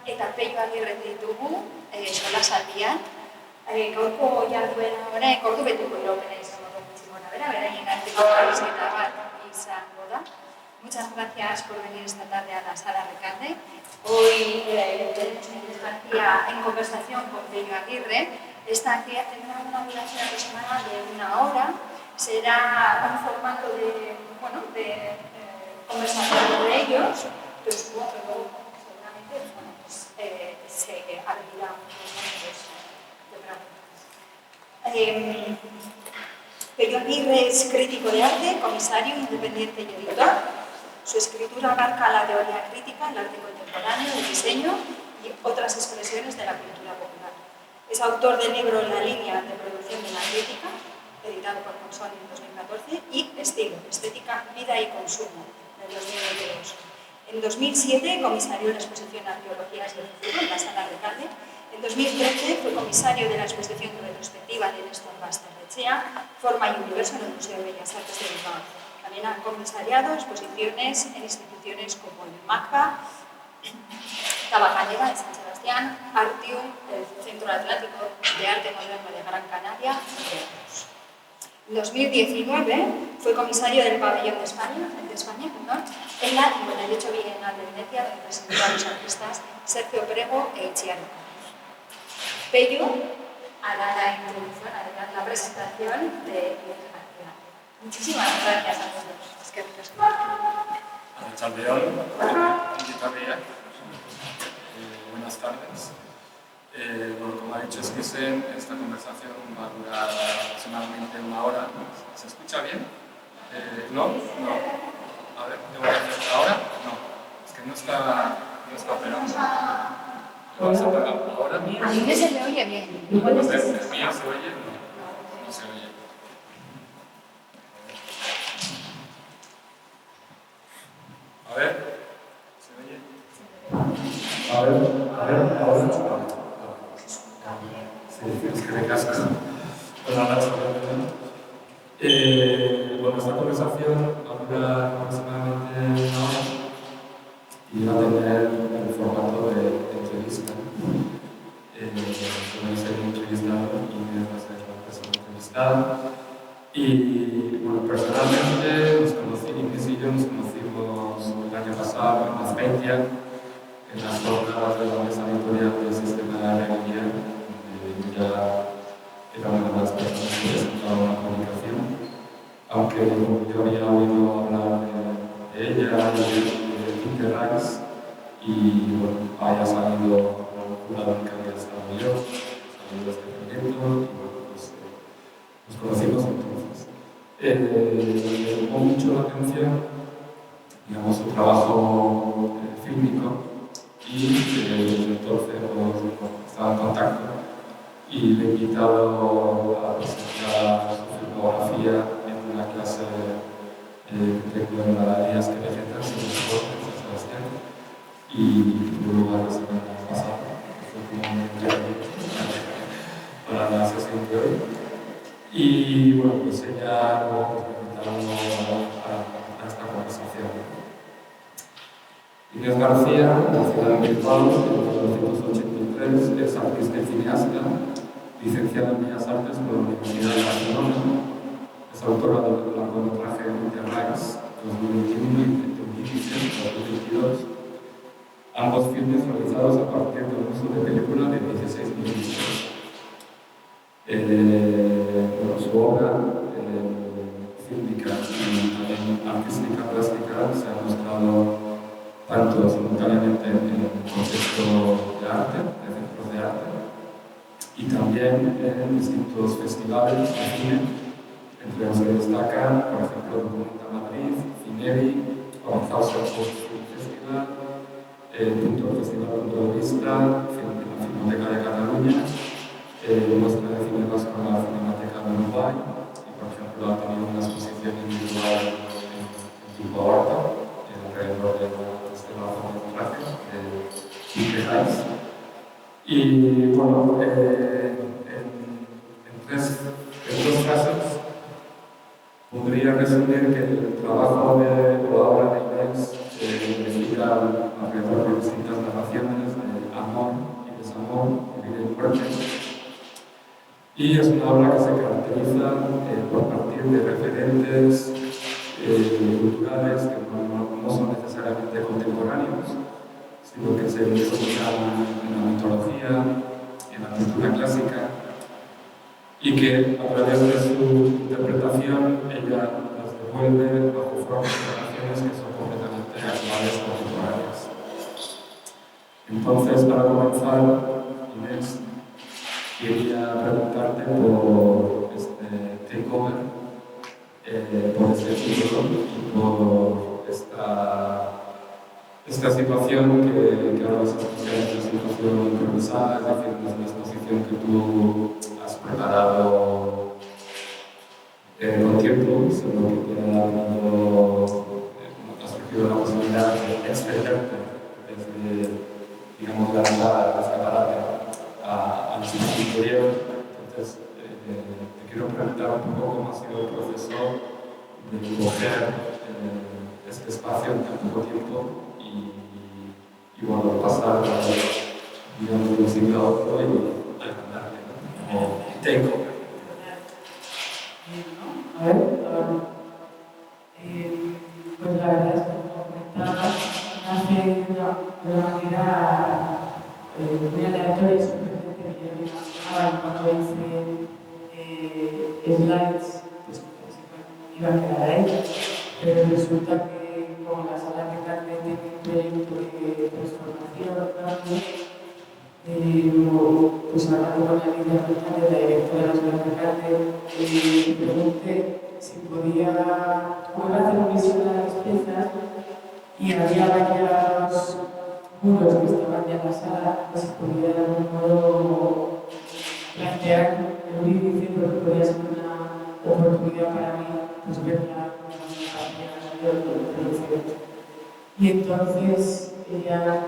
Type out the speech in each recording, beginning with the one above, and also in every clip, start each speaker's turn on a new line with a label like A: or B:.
A: eta Pello Agirre ditugu, solasaldian. Gaurko jarduera honek ordu beteko iraupena izango du gutxi gora bera, beraien arteko elkarrizketa bat izango da. Muchas gracias por venir esta tarde a la sala Recalde. Hoy tenemos una estancia en conversación con Pello Agirre. Esta actividad tendrá una duración aproximada de 1 hora. Será un formato de conversación entre ellos, pero supongo que luego seguramente se abrirá unos momentos de preguntas. Pello Agirre es crítico de arte, comisario, independiente y editor. Su escritura abarca la teoría crítica, el arte contemporáneo, el diseño y otras expresiones de la cultura popular. Es autor del libro La línea de producción de la crítica, editado por Consol en 2014, y Estilo, estética, vida y consumo, en 2022. En 2007 comisarió la exposición Arqueologías del futuro en la sala Recalde. En 2013 fue comisario de la exposición retrospectiva de Néstor Basterrechea, Forma y Universo en el Museo de Bellas Artes de Bilbao. También ha comisariado exposiciones en instituciones como el MACBA, Tabacalera de San Sebastián, Artium, el Centro Atlántico de Arte Moderno de Gran Canaria, entre otros. En 2019 fue comisario del Pabellón de España en la 98 Bienal de Venecia, donde presentó a los artistas Sergio Prego e Itziar. Pello hará la introducción, hará la presentación de muchísimas gracias a todos. Es que
B: buenas tardes. Bueno, como ha dicho Skisen, esta conversación va a durar aproximadamente 1 hora. ¿Se escucha bien? ¿No? No. A ver, ¿qué voy a hacer ahora? No. Es que no está operando. ¿Lo vas a apagar ahora?
A: A mí me se me oye bien.
B: ¿El mío se oye? No se oye. A ver, ¿se oye? A ver, ahora. Sí, es que me casco. Bueno, esta conversación va a durar aproximadamente 1 hora y va a tener el formato de entrevista. Voy a ser un entrevistado y me va a ser la persona entrevistada. Y bueno, personalmente Inés y yo nos conocimos el año pasado en Azpeitia, en las jornadas de la mesa editorial del sistema de Reguía, donde ya era una de las personas que presentaba una publicación, aunque yo había oído hablar de ella y de Tinker Rice, y bueno, haya salido una que había estado yo, salido este proyecto, y bueno, pues nos conocimos entonces. Me llamó mucho la atención, digamos, su trabajo fílmico, y entonces estaba en contacto y le he invitado a presentar su filmografía en una clase que tengo en la Díaz que Vegetas en San Sebastián, y tuvo lugar la semana pasada, que fue como un para la sesión de hoy. Y bueno, pues ella luego me invitaron a esta conversación. Inés García, nacida en Bilbao en 1983, es artista y cineasta, licenciada en Bellas Artes por la Universidad de Barcelona, es autora del largometraje Tinker Rice 2021 y 2022, ambos filmes realizados a partir de un uso de película de 16 milímetros. Su obra fílmica y también artística plástica se ha mostrado tanto simultáneamente en el contexto de arte, de centros de arte, y también en distintos festivales de cine, entre los que destacan, por ejemplo, Documenta Madrid, Cineri, House Film Festival, Festival Punto de Vista, la Filmoteca de Cataluña, muestra de cine vasco en la Cinemateca de Uruguay, y por ejemplo ha tenido una exposición individual en Bilbao Horta, alrededor de este largometraje de Tinker Rice. Y bueno, en dos frases podría resumir que el trabajo de la obra de Inés investiga alrededor de distintas narraciones de Y es una obra que se caracteriza por partir de referentes culturales que no son necesariamente contemporáneos, sino que se encuentran en la mitología, en la cultura clásica, y que a través de su interpretación ella las devuelve bajo formas de narraciones que son completamente actuales o contemporáneas. Entonces, para comenzar, Inés, quería preguntarte por este takeover, por este título y por esta situación que ahora vas a explicar, es una situación improvisada, es decir, no es una exposición que tú has preparado con tiempo, sino que te ha surgido la posibilidad de extenderte desde, digamos, la entrada, el escaparate al espacio interior. Entonces, te quiero preguntar un poco cómo ha sido el proceso de coger este espacio en tan poco tiempo y bueno, pasar, digamos, de un sitio a otro y agrandarle, ¿no? Como takeover.
C: A ver, pues la verdad es que como comentaba, nace de una manera muy aleatoria y sorprendente que yo me imaginaba cuando hice slides, pues iba a quedar ahí, pero resulta que como la sala de carne tiene un proyecto de transformación, pues hablando con la Lidia Fernández, la directora de la sala de carne, le pregunté si podía hacer un visión a las piezas y había varios muros que estaban ya en la sala, pues se podía de algún modo plantear el índice porque podía ser una oportunidad para mí pues verla con una producción. Y entonces ella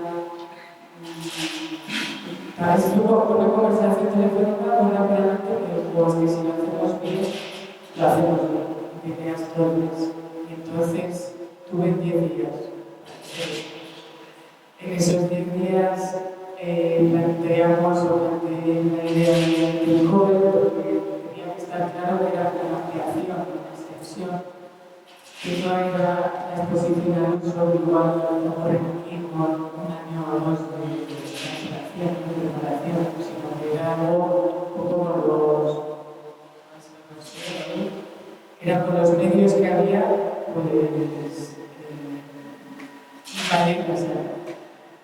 C: estuvo con una conversación telefónica muy rápidamente que pues que si lo hacemos bien, lo hacemos bien, de ideas dobles. Y entonces tuve 10 días. En esos 10 días planteamos o planteé la idea del cover porque tenía que estar claro que era una ampliación, una extensión, que no era la exposición al uso igual como repetir con un año o dos de preparación, sino que era algo un poco con era con los medios que había, pues valer la sala.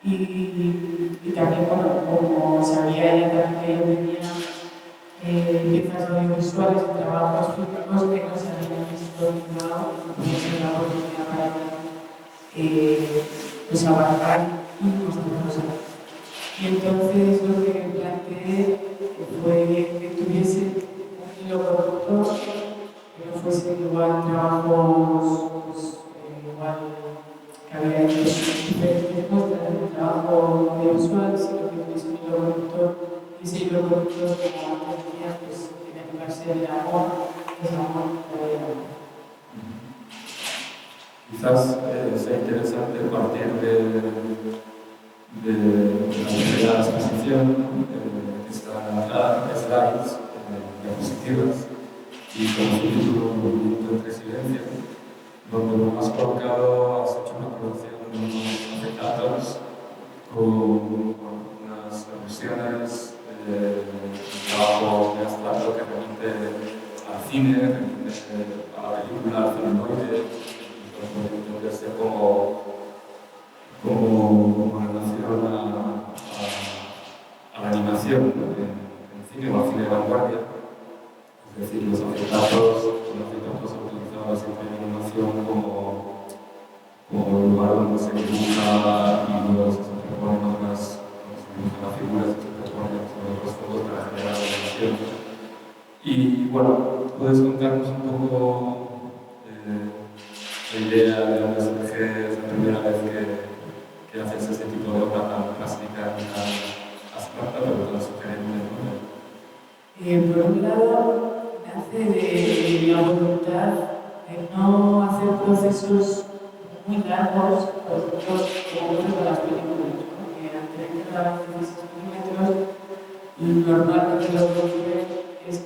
C: Y también, bueno, como sabía ella también que yo tenía piezas audiovisuales y trabajos físicos que no se habían explorado, pues es una oportunidad para pues abarcar y construir cosas. Y entonces lo que planteé fue que tuviese un hilo conductor, que no fuese igual trabajos, pues, igual que había hecho diferentes muestras de trabajo audiovisual, sino que tuviese un hilo conductor, y ese hilo conductor, como antes decía, pues tiene que verse el amor, que es amor por el amor.
B: Quizás sea interesante partir de la primera exposición que está en las slides, diapositivas, y como su título, Movimiento entre silencio, donde has colocado, has hecho una producción de unos acetatos con unas alusiones de trabajo de abstracto que remite al cine, remite a la película, al celuloide. Puede entenderse como en relación a la animación, ¿no? en cine o al cine de vanguardia. Es decir, los acetatos utilizados siempre en animación como lugar donde se dibuja y luego se superponen otras, se dibujan las figuras, se superponen otros fondos para generar animación. Y bueno, ¿puedes contarnos un poco la idea de dónde surge esa primera vez que haces este tipo de obra tan plástica, tan abstracta, pero tan sugerente, ¿no?
C: Por un lado, nace de la voluntad de no hacer procesos muy largos, como ocurre con las películas, ¿no? Que al tener que grabar 16 milímetros, normalmente lo que ocurre es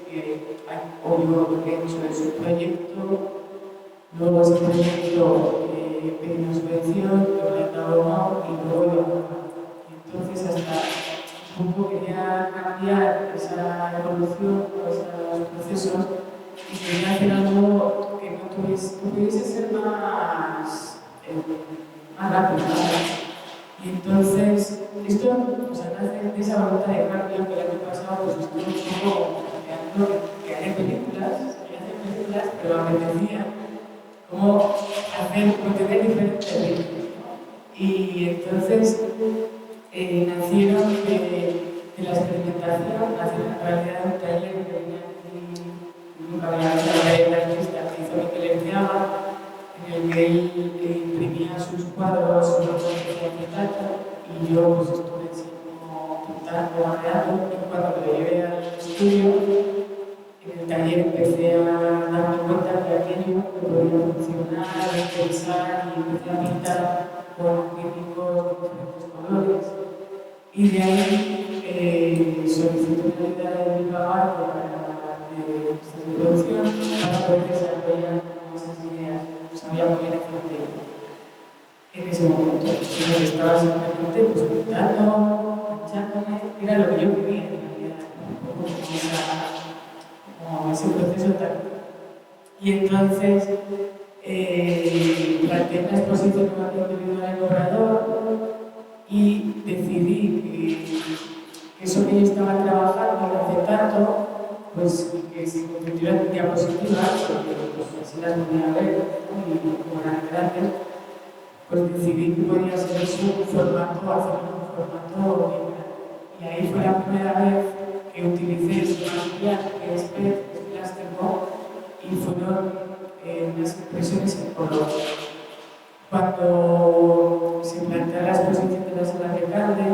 C: su proyecto. Luego ese proyecto pedí una subvención, luego le han dado no, y luego iba a bajar. Entonces, hasta un poco quería cambiar esa evolución o esos procesos y quería hacer algo que no pudiese ser más rápido. Y entonces, esto nace de esa voluntad de cambio que el año pasado pues, estuve un poco planteando que haré películas, pero me apetecía cómo hacer contenido diferente. Y entonces nacieron de la experimentación, nacieron en realidad de un taller que venía aquí, nunca había hablado de la artista que hizo Miquel Enciaga, en el que él imprimía sus cuadros, sus retratos de plata, y yo pues estuve así como pintando, mareando, y cuando me llevé al estudio, en el taller empecé a darme cuenta que aquello que podía funcionar, pensar y empecé a pintar con químicos de diferentes colores. Y de ahí solicité una ayuda de Bilbao Arte para esta producción para poder desarrollar esas ideas. No sabía muy bien hacer en ese momento. Yo estaba simplemente pues, pintando, manchándome, era lo que yo quería en realidad. Como ese proceso tal. Y entonces planteé una exposición individual en Obrador y decidí que eso que yo estaba trabajando hace tanto, pues que se convirtiera en diapositivas, porque pues, así las podía ver, ¿no? Y como eran grandes, pues decidí que podía ser su formato, hacerlo en un formato bien grande. Y ahí fue la primera vez que utilicé ese material que es PET, que es plástico, y fueron unas impresiones en color. Cuando se plantea la exposición de la sala de Calde,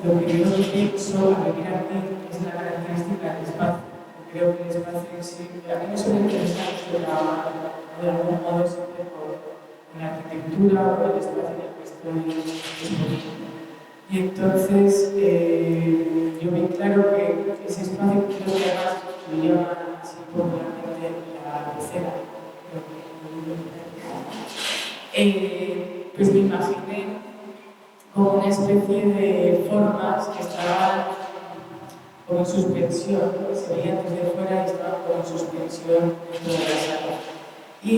C: lo primero que pienso al venir aquí es la característica del espacio. Creo que el espacio en sí, a mí me suele interesar de algún modo siempre con la arquitectura o el espacio en el que estoy exponiendo. Y entonces yo vi claro que ese espacio, creo que además lo llaman así popularmente la pecera, pues me imaginé como una especie de formas que estaban como en suspensión, ¿no? Que se veían desde fuera y estaban como en suspensión dentro de la sala. Y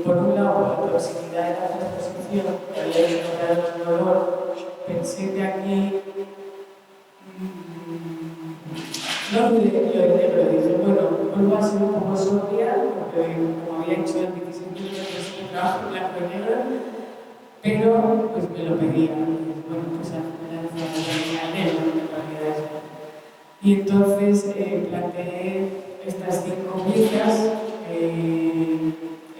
C: por un lado, por la proximidad de la exposición, que había encontrado un olor, pensé que aquí no dudé yo el negro, dije, bueno, vuelvo a ser un poco sobria, porque como había hecho el 25 de un trabajo en blanco y negro, pero pues me lo pedían. Bueno, pues al final decía negro, en realidad es. Y entonces planteé estas 5 piezas,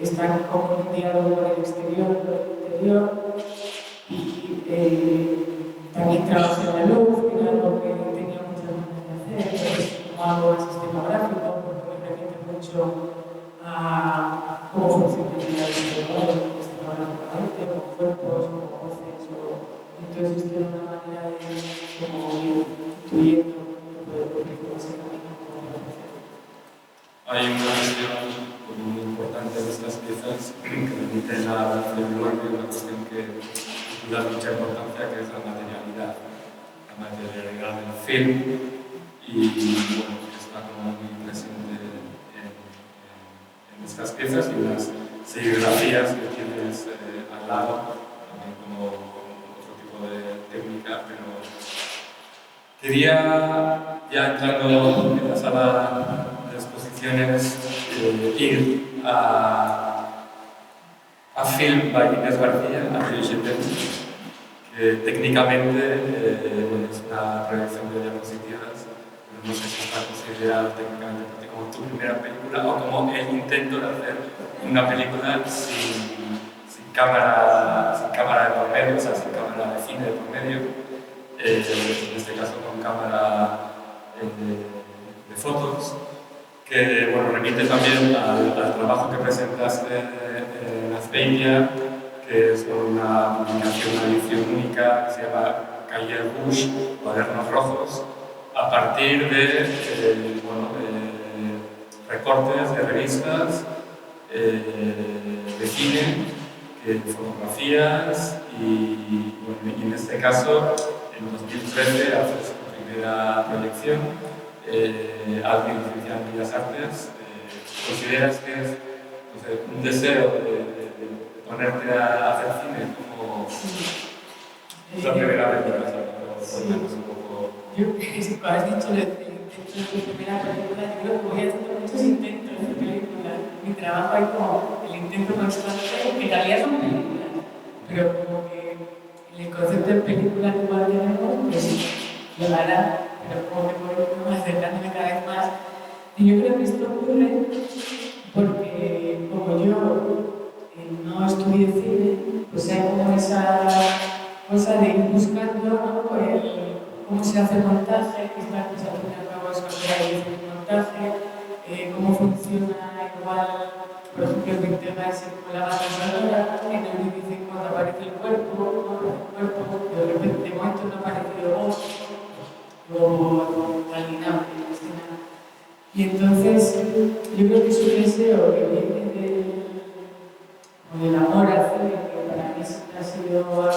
C: están como en un diálogo con el exterior, con el interior, y también trabajé en la luz, que era algo que tenía muchas ganas de hacer, entonces como algo más escenográfico, porque me remite mucho a cómo funciona el escenográficamente, con cuerpos, con voces, entonces esto era una manera de como ir intuyendo ese camino como lo hacer.
B: Hay una cuestión muy importante de estas piezas que remiten a la celuloide, una cuestión que da mucha importancia, que es la materialidad del film, y bueno, que está como muy presente en estas piezas y las serigrafías que tienes al lado, también como otro tipo de técnica, pero quería, ya entrando en la sala de exposiciones, ir a Film by Inés García, a Felicidad, que técnicamente es una proyección de diapositivas, pero no sé si está considerado técnicamente como tu primera película o como el intento de hacer una película sin cámara de por medio, o sea, sin cámara de cine de por medio, en este caso con cámara de fotos, que bueno, remite también al trabajo que presentaste en Azpeitia, que es una publicación, una edición única que se llama Cahiers Rouge, Cuadernos Rojos, a partir de recortes de revistas, de cine, fotografías y, bueno, y en este caso, en 2013, hace su primera proyección, alguien licenciado en Bellas Artes. ¿Consideras que es, no sé, un deseo de ponerte a hacer cine como la primera película? Cuéntanos un poco.
C: Yo, como has dicho, el intento de tu primera película, yo creo que voy haciendo muchos intentos de película. Mi trabajo hay como el intento constante, que en realidad son películas, pero como que en el concepto de película que igual tenemos, pues llegará, pero como que voy acercándome cada vez más. Y yo creo que esto ocurre porque como yo no estudié cine, pues hay como esa cosa de ir buscando, ¿no? Cómo se hace el montaje, que esta cosa al fin y al cabo es cuando hay el montaje, cómo funciona igual, por ejemplo, el tema es como la banda sonora, en el que dicen cuando aparece el cuerpo, de repente de momento no ha aparecido voz, o alienable en la escena. Y entonces, yo creo que es un deseo que viene del amor al cine, que para mí siempre ha sido algo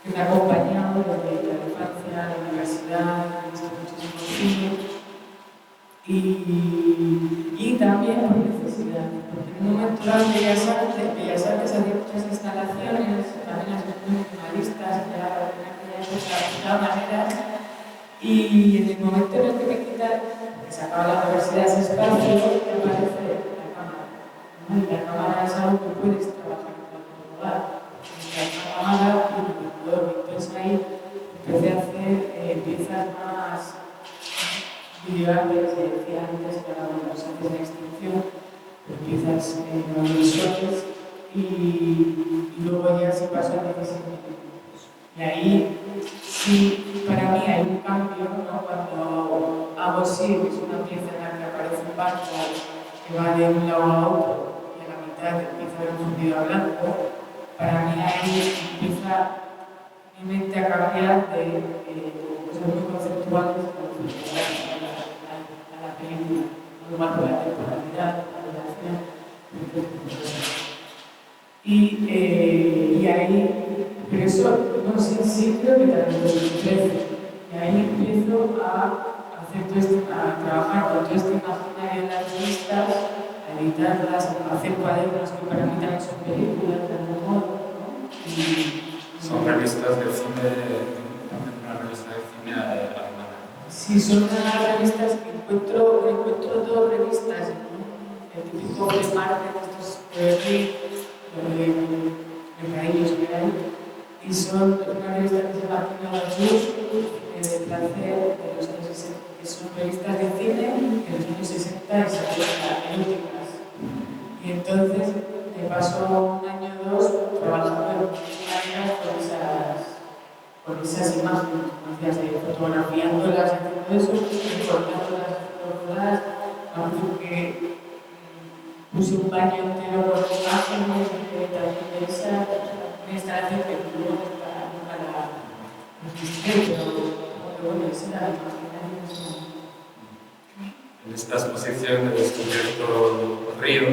C: que me ha acompañado desde la infancia, la universidad, he visto muchísimo cine. Y también por necesidad, porque en un momento dado en Bellas Artes hacía muchas instalaciones, también las muy minimalistas, ya en aquella época de todas maneras. Y en el momento en el que me quitan, que se acaba la universidad, ese espacio, me aparece la cámara. ¿No? Y la cámara es algo que puedes trabajar en cualquier lugar. La cámara y el ordenador. Entonces ahí empecé a hacer piezas más videoartes, decía antes, para los artes de extinción, pero piezas audiovisuales. Y luego ya se pasó a 16 minutos. Y ahí sí, para mí hay un cambio, ¿no? Cuando hago sí, es una pieza en la que aparece un barco que va de un lado a otro y a la mitad empieza a ver un fundido a blanco, para mí ahí empieza mi mente a cambiar de cosas muy conceptuales a la película, no igual por la temporalidad, la relación, y ahí, pero eso, no sé, sí creo que también en 2013, y ahí empiezo a trabajar con todo este imaginario en las revistas, a editarlas, a hacer cuadernos que para mí también son películas de algún modo, ¿no?
B: Son revistas de cine, una revista de cine alemana.
C: Sí, son unas revistas que encuentro dos revistas, ¿no? El típico de Marvel, estos mercadillos que hay, y son una revista que se llama de placer de los años 60, que son revistas de cine de los años 60 y 70, últimas. Y entonces me paso un año o dos trabajando en con esas imágenes, como decías, fotografiándolas, haciendo eso, recortándolas, fotografiándolas, aunque puse un baño entero con imágenes, también de esa instalación que luego nunca la registré, pero bueno, esa era la imaginación.
B: En esta exposición he descubierto Río,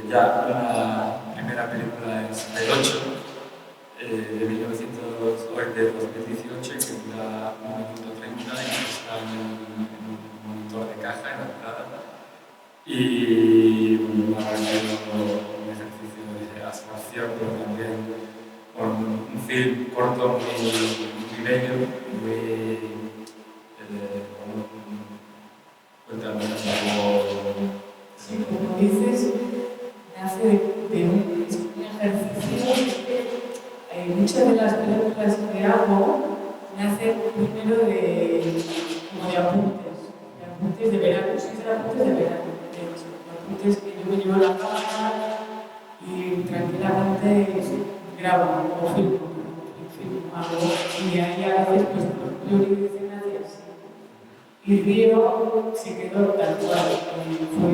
B: ya una primera película en 68, de 2018, que dura 1 minuto 30 y que está en un monitor de caja en la entrada. Y bueno, ha sido un ejercicio de abstracción, pero también con un film corto muy bello, cuéntame algo.
C: Sí, como dices, nace de un ejercicio. Muchas de las películas que hago nacen primero como de apuntes de verano, sí, de apuntes de verano, apuntes que yo me llevo a la cámara y tranquilamente grabo o filmo algo, y ahí a veces pues yo le dicen así. Y Río se quedó tal cual, fue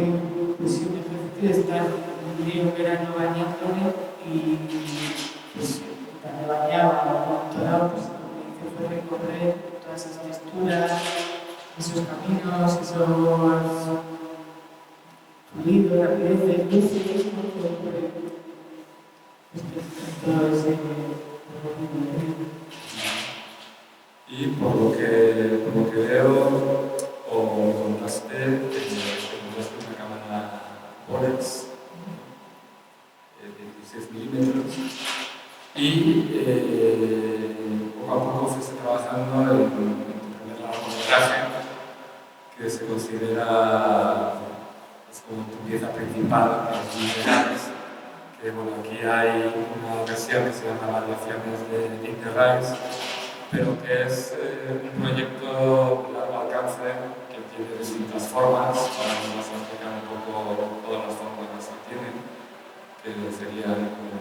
C: pues, un ejercicio de estar un día en verano bañándome y pues me bañaba, o todo, pues lo que hice fue recorrer todas esas texturas, esos caminos, esos fluidos, rapideces, luces, ¿no? Que ocurre respecto a todo ese movimiento.
B: Y por lo que veo, o me contaste, una cámara Bolex de 16 milímetros y poco a poco fuiste trabajando en tu primer largometraje, que se considera como tu pieza principal, los minerales. Que bueno, aquí hay una versión que se llama Variaciones de Interrails, pero que es un proyecto de largo alcance que tiene distintas formas. Ahora nos vas a explicar un poco todas las formas que tiene, que serían como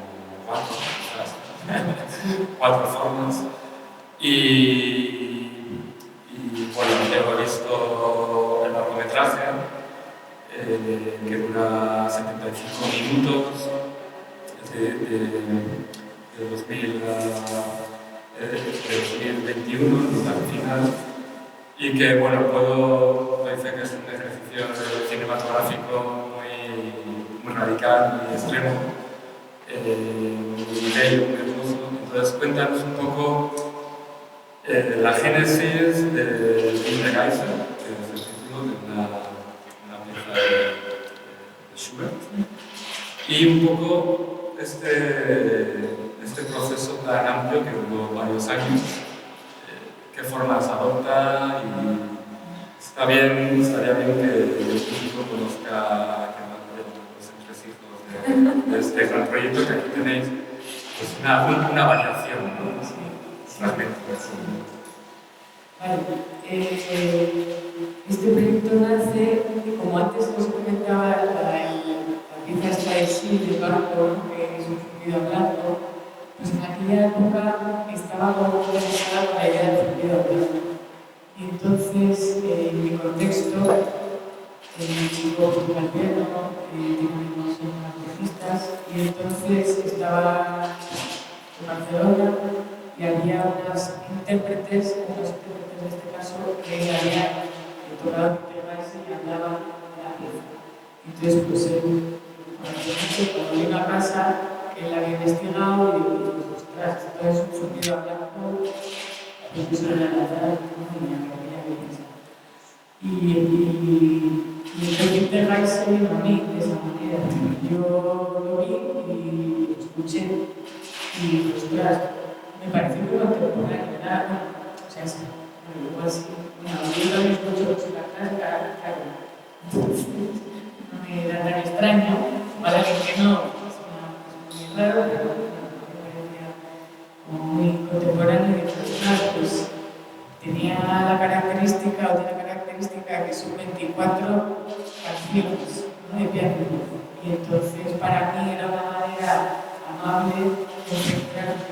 B: cuatro formas. Y bueno, yo he visto el largometraje, que dura 75 minutos, de 2021, al final, y que, bueno, parece que es un ejercicio cinematográfico muy radical, muy extremo, muy bello, muy hermoso. Entonces, cuéntanos un poco la génesis de Winterreise, que es el título de una pieza de Schubert, y un poco este proceso tan amplio que duró varios años, qué formas adopta, y estaría bien que el público conozca los entresijos de este gran proyecto, que aquí tenéis pues una variación, ¿no? Fragmentos.
C: Vale, este proyecto nace, como antes os comentaba, la pieza esta de sí, del barco, que es un zumbido hablando, pues en aquella época estaba como conectada con la idea del zumbido hablando. Y entonces, en mi contexto, mi chico toca el piano, tiene amigos pianistas, y entonces estaba en Barcelona y había unos intérpretes en este caso, que habían tocado Winterreise y hablaban de la pieza. Entonces, pues cuando vino a casa, él había investigado y dijo, ostras, esto es un sonido hablando, pues eso era la verdad, y el Winterreise vino a mí de esa manera. Yo lo vi y lo escuché y, ostras, me pareció muy contemporáneo, o sea, igual sí, bueno, yo también escucho música clásica, claro, entonces no me era tan extraño, para alguien que no, es muy raro, pero me parecía como muy contemporáneo y personal, pues tenía la característica, o tiene la característica que son 24 canciones, ¿no?, de piano, y entonces para mí era una manera amable de enfrentarme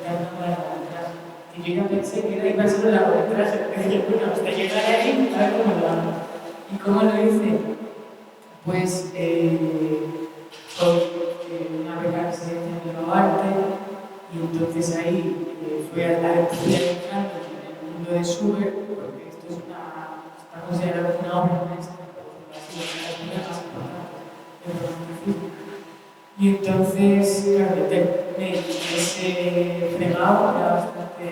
C: a la largometraje. Y yo ya pensé que iba a ser un largometraje, porque dije, bueno, hasta llegar ahí, a ver cómo lo hago. ¿Y cómo lo hice? Pues con una beca que se llama Nuevo Arte, y entonces ahí fui a la entrando en el mundo de Schubert, porque esto está considerado una obra maestra, por así decirlo, las primeras más importantes del romanticismo. Y entonces, claro, ese fregado era bastante.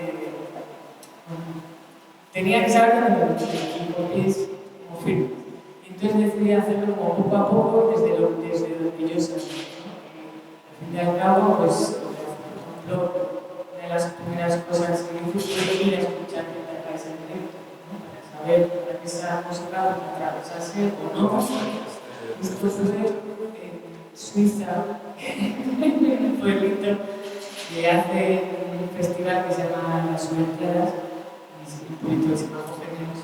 C: Tenía que saber cómo porque es como firme. Entonces decidí hacerlo como poco a poco desde lo que yo sabía, ¿no? Al fin y al cabo, pues, por ejemplo, una de las primeras cosas que hice fue ir a escuchar Winterreise en directo, ¿no? Para saber para qué esa música me atravesase o no. Esto fue Suiza, pueblito que hace un festival que se llama Las Olimpiadas, y un poquito de semafógenes.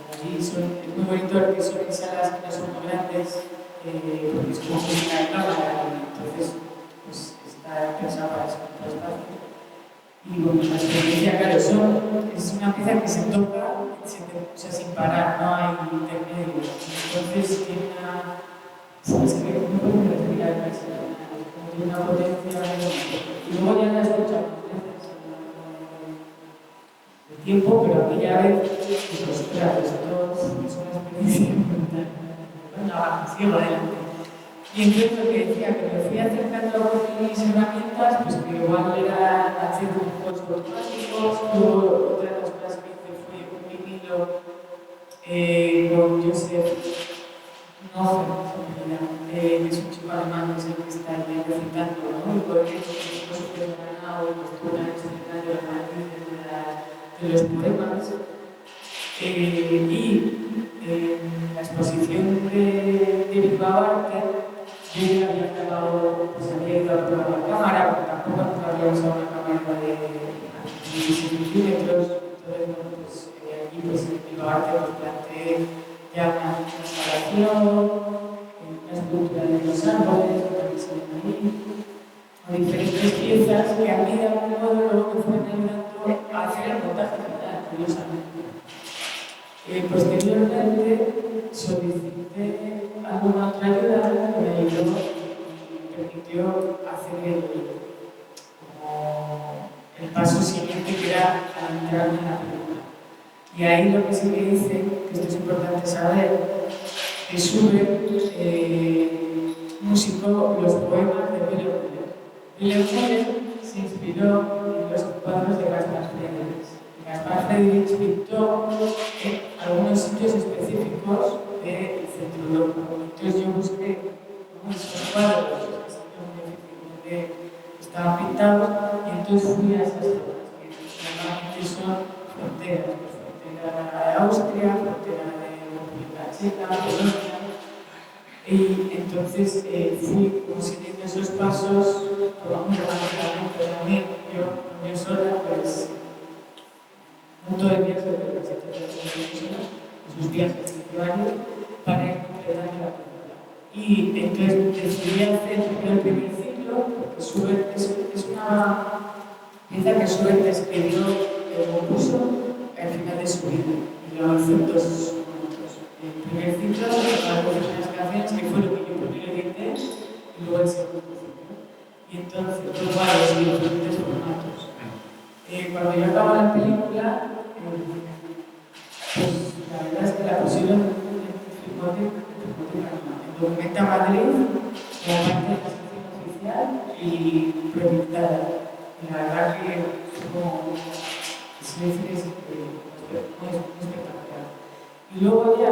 C: Allí es muy bonito porque son salas que no son muy grandes, porque es como música de cámara, y entonces pues, está pensada para ese tipo de espacio. Y bueno, la experiencia, claro, es una pieza que se toca sin parar, no hay intermedio. Entonces tiene una. Es que no puedo respirar casi, como tiene una potencia. Y luego ya la escuchamos veces, de tiempo, pero aquella vez, pues, ostras, esto es una experiencia brutal. Venga, va, sigo adelante. Y entonces lo que decía, que me fui acercando con mis herramientas, pues que igual era hacer dibujos automáticos, luego otra de las cosas que hice fue un vinilo con Joseph Nofer, que es un chico alemán, es el que está ahí recitando, ¿no? Y por eso es súper ganado, y postura en el escenario de los poemas. Y la exposición de Bilbao Arte, yo ya había grabado, pues había ido a probar la cámara, porque tampoco nunca había usado una cámara de 16 milímetros. Entonces, bueno, pues aquí pues, en Bilbao Arte pues, planteé ya una instalación, una escultura de los árboles, que se ven ahí, o diferentes piezas que a mí de algún modo luego me fueron ayudando a hacer el montaje final, curiosamente. Posteriormente solicité alguna otra ayuda que me ayudó y me permitió hacer el paso siguiente, que era adentrarme en la película. Y ahí lo que sí que hice, que esto es importante saber, que Schubert musicó los poemas de Belle Müller. Belle Müller se inspiró en los cuadros de Gaspar Friedrich. Gaspar Friedrich pintó en algunos sitios específicos del centro de Europa. Entonces yo busqué esos cuadros que estaban pintados y entonces fui a esas zonas, que normalmente son fronteras, frontera de Austria, frontera de República Checa, Polonia. Y entonces fui consiguiendo esos pasos, muy rápidamente también, yo sola, pues, un montón de viajes de sus viajes diarios para ir completando la película. Y entonces decidí hacer el primer ciclo, porque Schubert es una pieza que Schubert escribió, compuso al final de su vida, y lo hizo en 2 momentos. El primer ciclo, algunas de las canciones, que fue lo que yo primero edité, y luego el segundo ciclo. Y entonces, luego a los diferentes formatos. Cuando yo acabo la película, pues la verdad es que la pusieron en Documenta Madrid, como parte de la sección oficial y proyectada. Y la verdad que es como, muy espectacular. Y luego ya,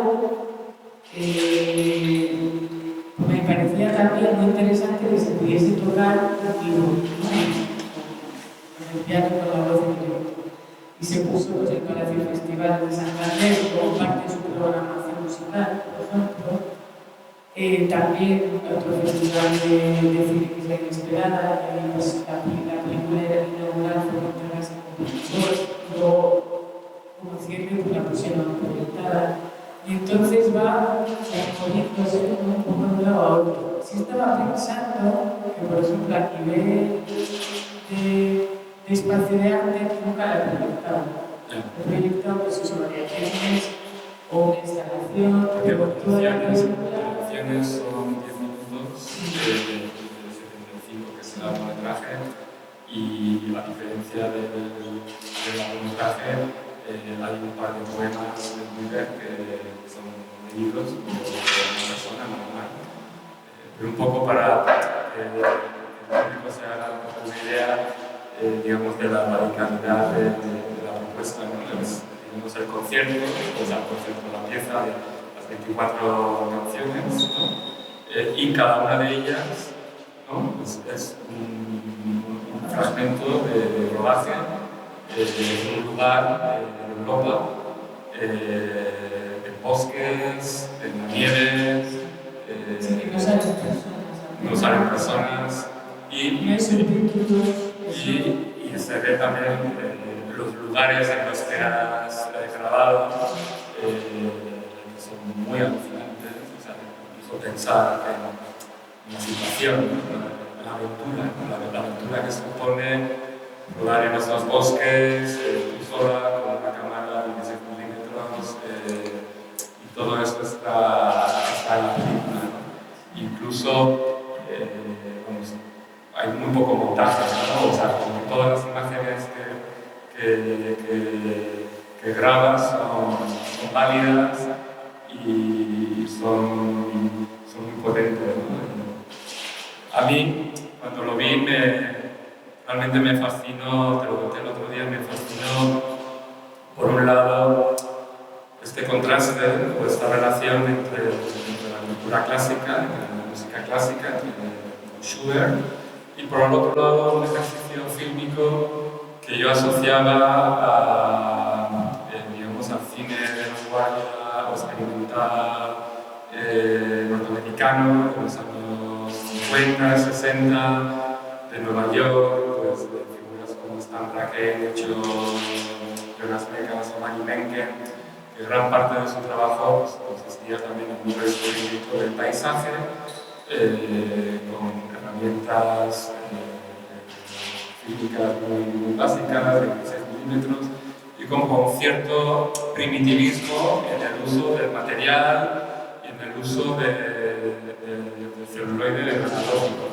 C: me parecía también muy interesante que se pudiese tocar en vivo, ¿no? Con el piano, con la voz en directo. Y se puso pues, el Palacio Festival de Santander como parte de su programación musical, por ejemplo. También otro festival de cine que es La Inesperada, pues, la película era inaugural, fue entregarse con profesores, luego como cierre pues, la pusieron proyectada. Y entonces va moviéndose un poco de un lado a otro. Sí estaba pensando que, por ejemplo, a nivel de espacio de arte nunca la he proyectado. He proyectado pues eso, variaciones o una instalación, pero toda la película.
B: Variaciones son 10 minutos de 75 que es el largometraje, y a diferencia del largometraje, hay un par de poemas de Müller que son leídos por una persona normal. Pero un poco para que el público se haga una idea, digamos, de la radicalidad de la propuesta, ¿no? Tenemos el concierto, pues el concierto de la pieza de las 24 canciones, ¿no? Y cada una de ellas, ¿no? Pues es un fragmento de rodaje en un lugar en Europa, en bosques, en nieve.
C: Sí, no salen personas.
B: Y se ve también los lugares en los que has grabado, que son muy alucinantes. O sea, incluso pensar en la situación, ¿no? La aventura, ¿no? La aventura que supone rodar en esos bosques, tú sola, con una cámara de 16 milímetros, y todo esto está en la película, ¿no? Incluso hay muy poco montaje, ¿no? O sea, como todas las imágenes que que grabas son válidas y son muy potentes, ¿no? A mí, cuando lo vi, realmente me fascinó, te lo conté el otro día, me fascinó, por un lado, este contraste o esta relación entre la cultura clásica, entre la música clásica, entre Schubert, y por el otro lado un ejercicio fílmico que yo asociaba digamos, al cine de vanguardia o experimental norteamericano de los años 50, 60, de Nueva York, pues, de figuras como Stan Brakhage, Jonas Mekas o Maggie Menken, que gran parte de su trabajo consistía también en un descubrimiento del paisaje con herramientas físicas muy básicas, de 16 milímetros, y con cierto primitivismo en el uso del material y en el uso del celuloide del analógico.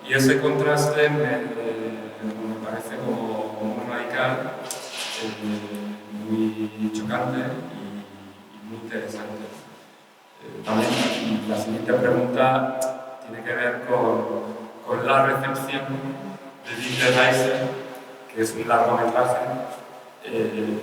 B: Y ese contraste me parece como muy radical, muy chocante y muy interesante. También la siguiente pregunta tiene que ver con la recepción de Winter Reise, que es un largometraje,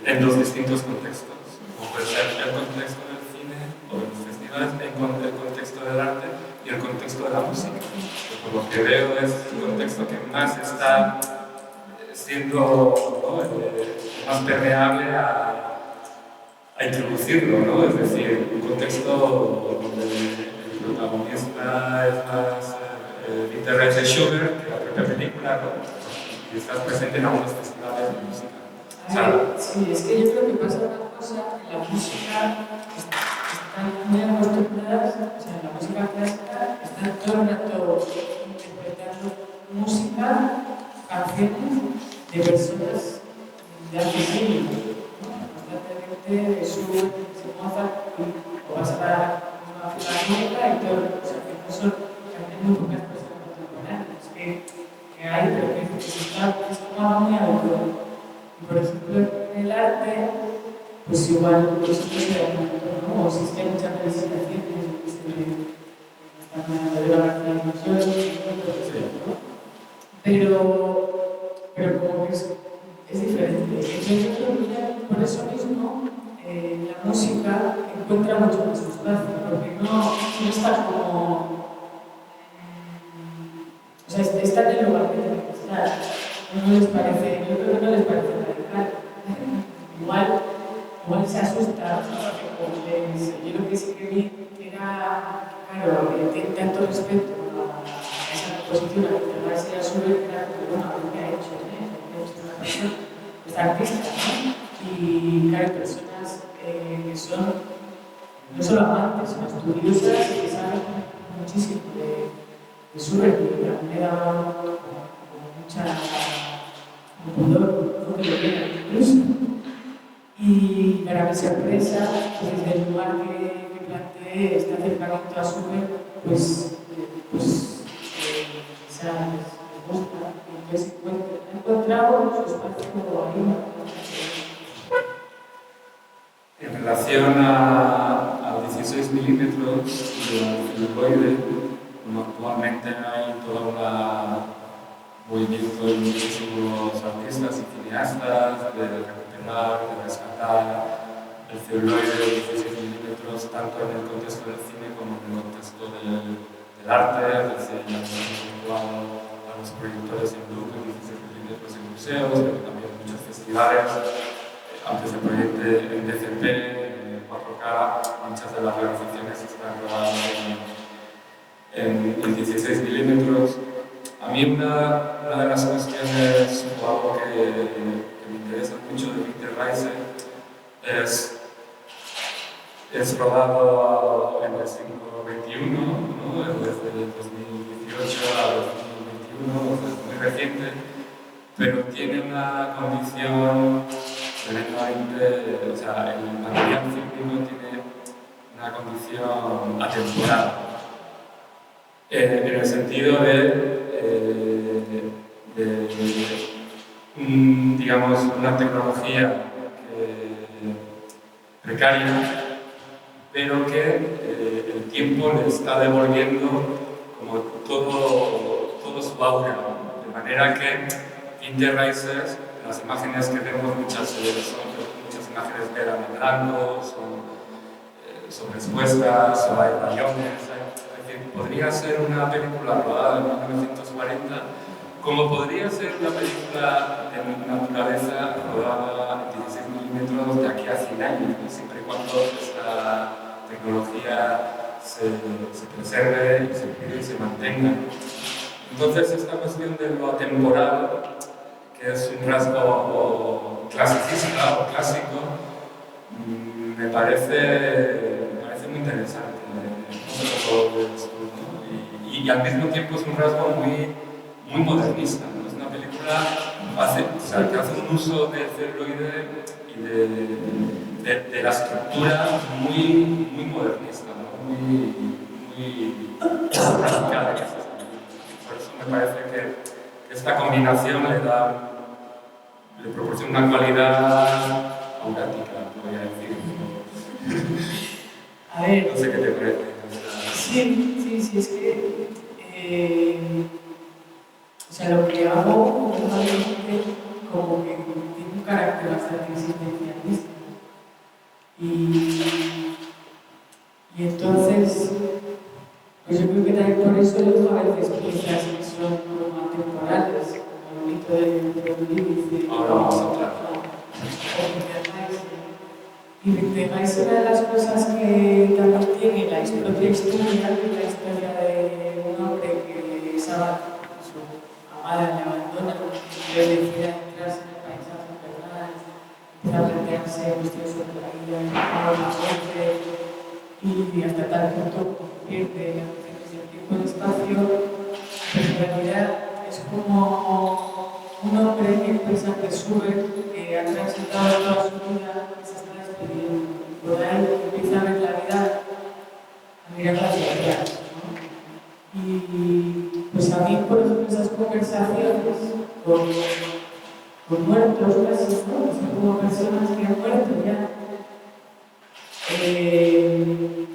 B: en dos distintos contextos, como puede ser el contexto del cine o de los festivales, el contexto del arte y el contexto de la música. Que por lo que veo es el contexto que más está siendo, ¿no?, más permeable a introducirlo, ¿no? Es decir, un contexto donde el protagonista es más Winter Reise de Schubert que la propia película, ¿no? Y estás presente en algunos festivales de música.
C: Sí, es que yo creo que pasa una cosa, en la música están muy acostumbradas, o sea, en la música clásica están todo el rato interpretando música, canciones de personas de hace siglos, ¿no? Constantemente de su Mozart, o vas a una filarmónica y todo, o sea, que no son, hay muy pocas personas contemporáneas que hay, pero que es como algo muy autónomo. Y por ejemplo, en el arte, pues igual nosotros ¿no? O si es que hay muchas felicitaciones, están hablando de la García ¿no? Pero como que es diferente. Entonces yo creo que por eso mismo la música encuentra mucho más espacio, porque no está como... O sea, está en el lugar que tiene que estar. No les parece, yo creo que no les parece radical. Igual se asusta, yo lo que sí que vi era, claro, tanto respeto a esa composición, a integrarse a su vez, era lo que ha hecho, una persona, es artista, ¿no? Y claro, personas que son no solo amantes, sino estudiosas y que saben muchísimo de su religión, me da mucha pudor, no que lo vean incluso. Y para mi sorpresa, pues desde el lugar que planteé este acercamiento a Schubert, pues quizás les gusta, y entonces he encontrado su espacio como arriba.
B: En relación a 16 milímetros del celuloide, actualmente hay todo un movimiento de muchísimos artistas y cineastas de recuperar, de rescatar el celuloide de 16 milímetros tanto en el contexto del cine como en el contexto del arte, desde la a los proyectores en Louvre de 16 milímetros en museos, pero también en muchos festivales. Aunque se proyecte en DCP, en 4K, muchas de las realizaciones están rodadas en 16 milímetros. A mí una de las cuestiones o algo que me interesa mucho de Winter Reise es rodado en el siglo XXI, ¿no? Desde el 2018 a 2021, es muy reciente, pero tiene una condición tremendamente, o sea, el material fílmico tiene una condición atemporal, en el sentido digamos, una tecnología precaria, pero que el tiempo le está devolviendo como todo su aura, de manera que Winterreise, las imágenes que vemos muchas imágenes de en blanco, son respuestas, o hay rayones, es decir, podría ser una película rodada en 1940, como podría ser una película de naturaleza rodada en 16 milímetros de aquí a 100 años, ¿no? Siempre y cuando esta tecnología se preserve y se cuide y se mantenga. Entonces, esta cuestión de lo atemporal, que es un rasgo clasicista o clásico, me parece muy interesante. No sé cómo lo ves tú, ¿no? Y al mismo tiempo es un rasgo muy modernista, ¿no? Es una película que hace un uso del celuloide y de la estructura muy modernista, ¿no? muy radical en ese sentido. Por eso me parece que esta combinación le proporciona una cualidad aurática, voy a decir.
C: A ver.
B: No sé qué te parece.
C: Sí, es que. O sea, lo que hago normalmente como que tiene un carácter bastante existencialista. Y entonces, pues yo creo que también por eso elijo a veces piezas que son como atemporales, como el mito de Ulises.
B: Ahora vamos a hablar.
C: Y Winterreise, una de las cosas que también tiene la propia historia, la historia de un hombre que Saba, su amada, le abandona, y le decide adentrarse en el paisaje infernal, empieza a plantearse cuestiones sobre la vida, la muerte, y hasta tal punto pierde las nociones del tiempo y el espacio, pero en realidad es como un hombre que empieza a presumir que ha transitado toda su vida, que se está despidiendo. Por ahí empieza a ver la vida, a mirar hacia atrás, ¿no? Y pues a mí, por ejemplo, esas conversaciones con muertos, casi, ¿no? Son como personas que han muerto ya.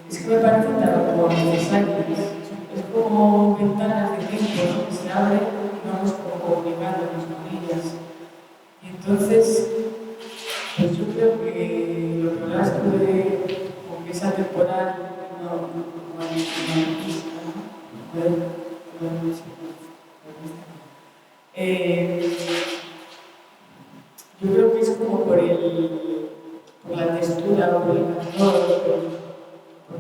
C: Es que me parecen como necesarias. Es como ventanas de tiempo, ¿no? Que se abren y vamos como comunicándonos con ellas. Y entonces, pues yo creo que lo que hablas tú de como que esa temporal no yo creo que es como por la textura, por el calor, por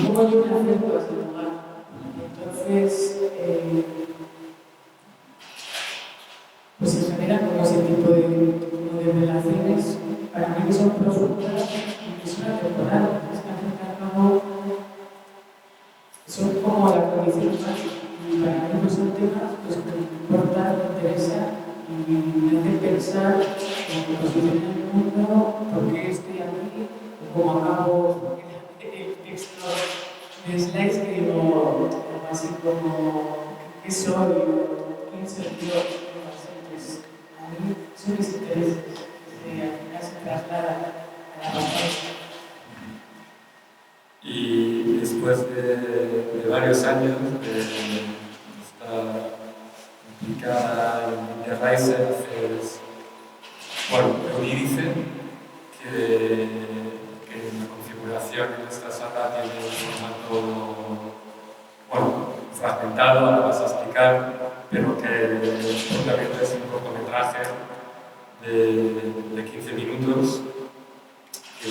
C: cómo yo me acerco a ese lugar. Entonces, pues se generan como ese tipo de relaciones para mí que son profundas y que son atemporales, que al fin y al cabo son como la condición básica. Y para mí pues son temas pues, que me importan, me interesan y me hacen pensar en mi posición en el mundo, por qué estoy aquí, o cómo acabo el texto de slides que digo así como qué soy, quién soy yo. Pues a mí son mis intereses que al final se trasladan a la pantalla.
B: Y después de varios años de estar implicada en Winterreise, Eurídice, que la configuración en esta sala tiene un formato fragmentado, ahora vas a explicar, pero que obviamente es un cortometraje de 15 minutos que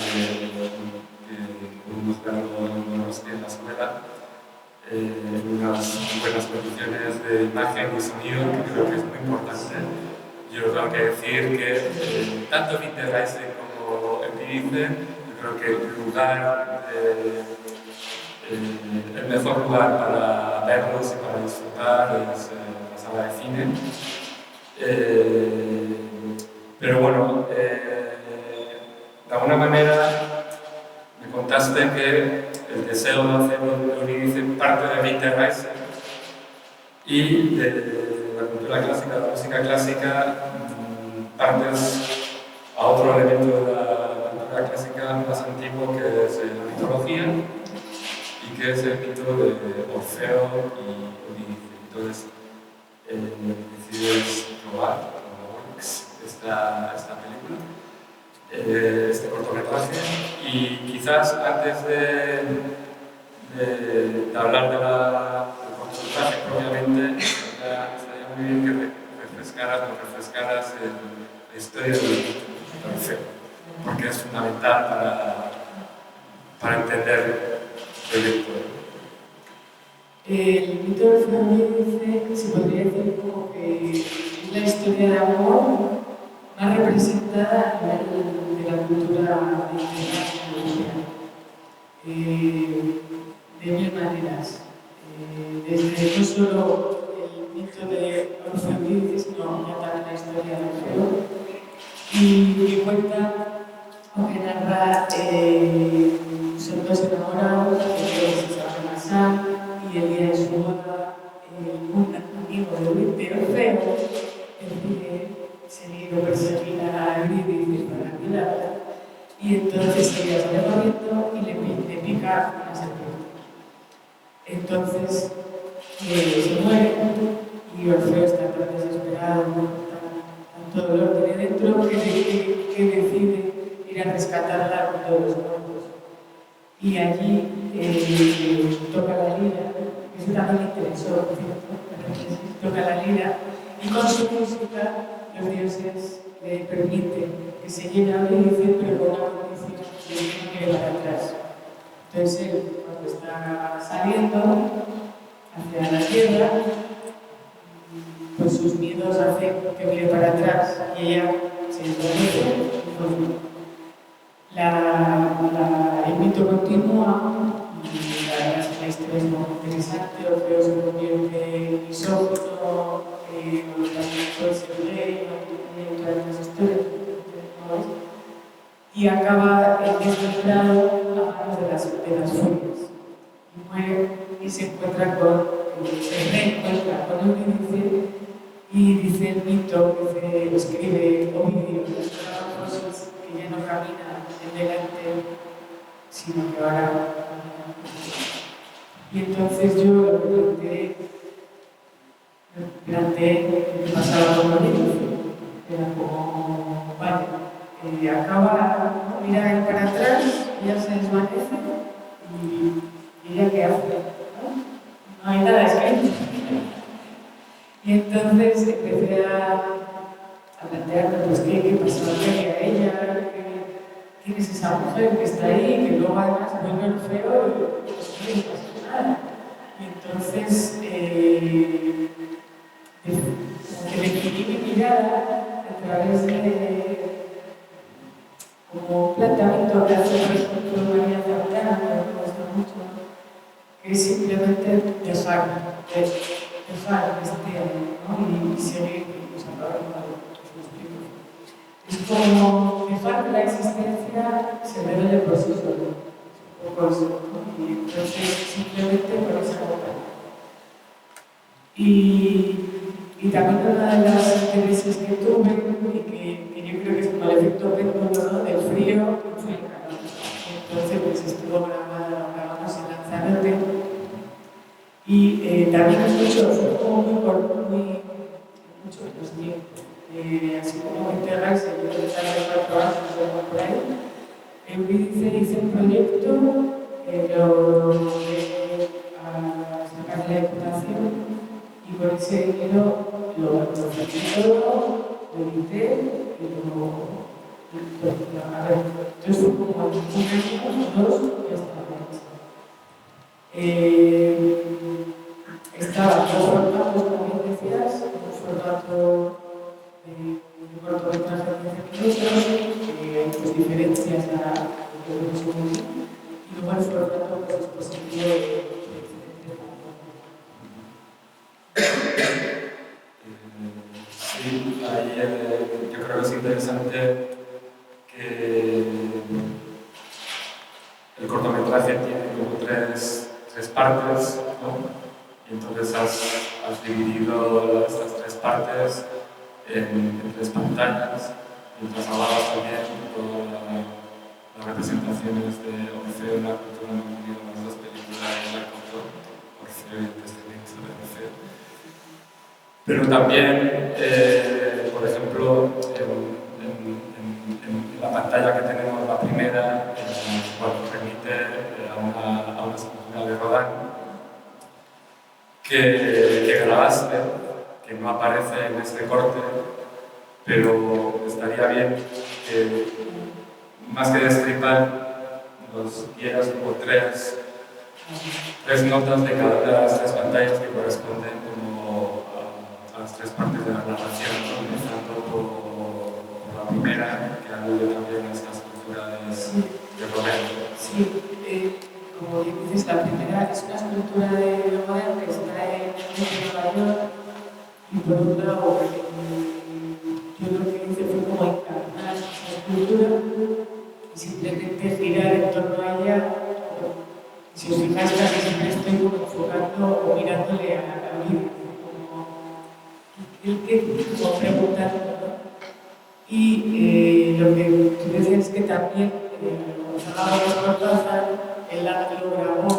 B: pudimos verlo en la escuela, en unas buenas condiciones de imagen y sonido, que creo que es muy importante. Yo tengo que decir que tanto Winterreise como Eurídice, yo creo que el mejor lugar para verlos y para disfrutar es la sala de cine. Pero bueno, de alguna manera me contaste que el deseo de hacer Eurídice parte de Winterreise y de la cultura clásica, de la música clásica, partes a otro elemento de la cultura clásica más antiguo, que es la mitología, y que es el mito de Orfeo y Eurídice. Entonces, decides probar esta película, este cortometraje, y quizás antes de hablar del cortometraje propiamente, estaría muy bien que nos refrescaras la historia del Orfeo, porque es fundamental para entender el proyecto.
C: El mito de Orfeo se podría decir como que es la historia de amor más representada a nivel de la cultura mediterránea, de mil maneras. Desde no solo el mito de Orfeo y Eurídice, sino ya también la historia de Orfeo, y que cuenta o que narra son dos enamorados que se van a casar, y el día de su boda un amigo de Orfeo decide seguir o perseguir a Eurídice para violarla, y entonces ella sale corriendo y le pica una serpiente. Entonces se muere, y Orfeo está tan desesperado, tanto dolor tiene dentro, que decide ir a rescatarla con todos los cuerpos. Y allí toca la lira, eso también me interesó, toca la lira, y con su música los dioses le permiten que se llene a Eurídice, pero con una condición de que no quede para atrás. Entonces él, cuando está saliendo hacia la tierra, pues sus miedos hacen que mire para atrás y ella se desvanece. El mito continúa y la historia es muy interesante. Orfeo se convierte en misógino, también puede ser gay, y otras historias, y acaba desmembrado a manos de las furias. Y muere y se encuentra se reencuentra con Eurídice, y dice el mito, escribe Ovidio, que ya no camina en delante, sino que ahora camina. Y entonces yo lo que planteé que pasaba con Eurídice, era como, vale, acaba, mira él para atrás, ella se desvanece, y ella qué hace, no hay nada escrito. Y entonces empecé a plantearme, pues, qué pasó a ella, quién es esa mujer que está ahí, que luego además vuelve Orfeo y pues no le pasa nada. Y entonces, que definí mi mirada a través de como un planteamiento que hace, por ejemplo, María Zaplana, que me gusta mucho, que es simplemente dejar que ¿no? Y seguir, pues ahora lo explico. Es como dejar que la existencia se revele por sí sola. Un poco eso, ¿no? Y entonces simplemente por esa boca. Y también una de las intereses que tuve, y que yo creo que es como el efecto péndulo, ¿no? Del frío y el calor. Entonces pues estuvo grabamos en Lanzarote. Y también es mucho, fue como mucho los tiempos. Así como integráis el yo de 4 años o por ahí, Eurídice hizo un proyecto, lo llevé a sacar la diputación, y con ese dinero lo saqué todo, lo edité y a ver, entonces fue como un año, 2, ya estaba Estaban dos formatos, como bien decías, un formato de cortometraje de 15 minutos, que hay pues, diferencias a lo que vemos hoy, y luego el formato pues, expositivo de
B: Sí, ahí yo creo que es interesante que el cortometraje tiene como tres partes, ¿no? Y entonces has dividido estas 3 partes en 3 pantallas, mientras hablabas también de todas las representaciones de Orfeo en la cultura, me han venido las 2 películas de Jacques Cousteau, Orfeo y el testamento de Orfeo. Pero también, por ejemplo, en la pantalla que tenemos, la primera, remite a una escultura de Rodin que grabaste, que no aparece en este corte, pero estaría bien que, más que destripar, nos dieras como tres notas de cada una de las 3 pantallas que corresponden como a las 3 partes de la narración, ¿no? Empezando por la primera, que alude también a esta escultura de Rodin.
C: Sí, como bien dices, la primera es una escultura de Rodin que está en Nueva York, y por un lado, yo lo que hice fue como encarnar esa escultura y simplemente girar en torno a ella. Si os fijáis, casi siempre estoy como enfocando o mirándole a la cabeza, como preguntando, ¿no? Y lo que tú decías es que también Gonzalo Cortázar, él lo grabó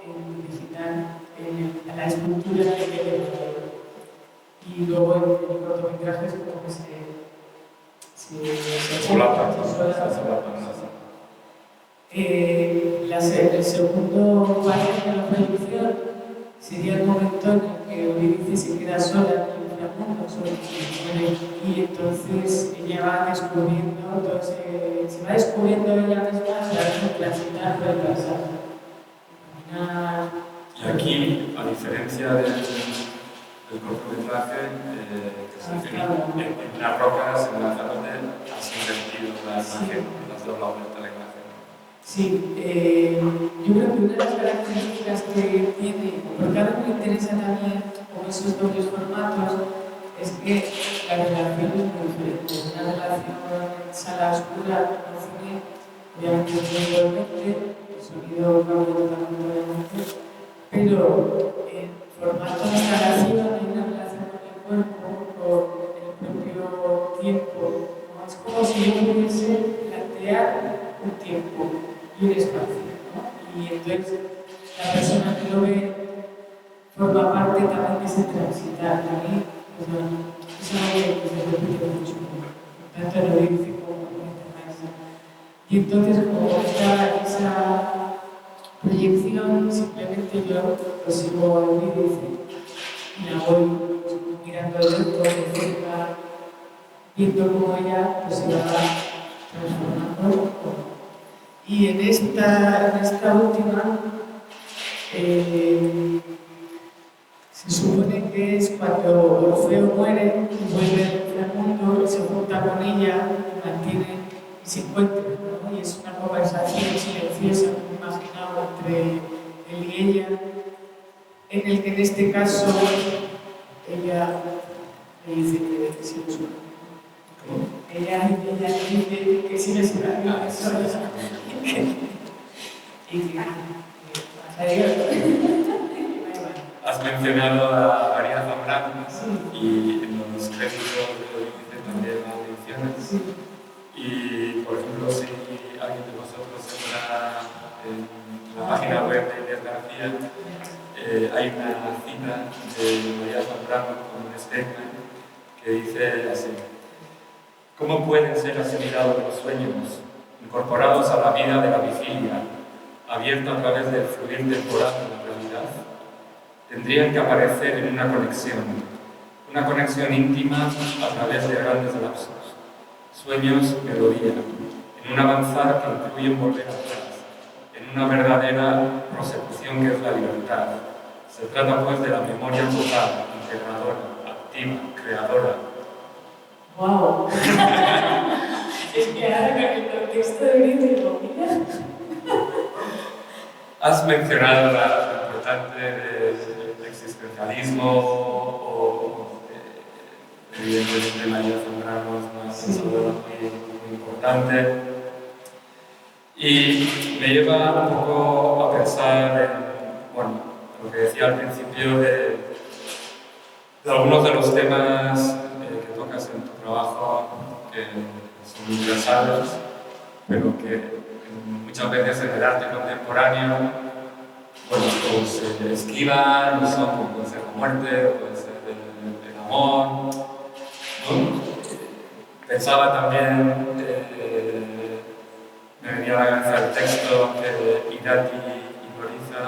C: en digital, en la escultura que tiene, y luego en el cortometraje es como que se
B: solapan.
C: El segundo parte de la producción sería el momento en el que Eurídice se queda sola en el inframundo, y entonces ella va descubriendo, se va descubriendo ella misma a través de transitar por el paisaje.
B: Y aquí, a diferencia del cortometraje, en las rocas, en la zona has invertido la imagen, has dado la vuelta a la imagen.
C: Sí, yo creo que una de las características que tiene, porque a mí me interesa también con esos dobles formatos, es que la relación es muy diferente. Una relación en sala oscura, en cine, obviamente es muy envolvente, el sonido cambia totalmente, pero en formato de instalación hay una relación con el cuerpo, con el propio tiempo. Es como si yo pudiese plantear un tiempo y un espacio, ¿no? Y entonces la persona que lo ve forma parte también de ese transitar. A mí, es algo que se repite mucho, tanto en el índice como en el maestro. Y entonces, como está esa proyección, simplemente yo lo sigo al índice y la voy mirando de dentro, de cerca, viendo cómo ella pues, se va transformando. Y en esta última, se supone que es cuando Orfeo muere y vuelve al mundo, se junta con ella, mantiene y se encuentra, ¿no? Y es una conversación silenciosa, me imaginaba, entre él y ella, en el que en este caso ella le dice que sí lo suena. Ella le dice que sí le suena y que
B: Has mencionado a María Zambrano y en los créditos de Eurídice también la mencionas. Y, por ejemplo, si alguien de vosotros entra en la página web de Inés García, hay una cita de María Zambrano con un statement que dice así: ¿cómo pueden ser asimilados los sueños, incorporados a la vida de la vigilia, abierta a través del fluir temporal de la realidad? Tendrían que aparecer en una conexión íntima a través de grandes lapsos, sueños, melodía, en un avanzar que incluye un volver atrás, en una verdadera prosecución que es la libertad. Se trata pues de la memoria total, integradora, activa, creadora.
C: ¡Wow! Es que ahora con el contexto de Eurídice, mira.
B: Has mencionado la importante del existencialismo o evidentemente María Zambrano es una pensadora muy importante, y me lleva un poco a pensar en, bueno, lo que decía al principio de algunos de los temas que toca universales, pero que muchas veces en el arte contemporáneo, bueno, o se esquivan, o son, o puede ser la muerte, o puede ser el amor, ¿no? Pensaba también, me venía a la cabeza el texto que Irati Iboriza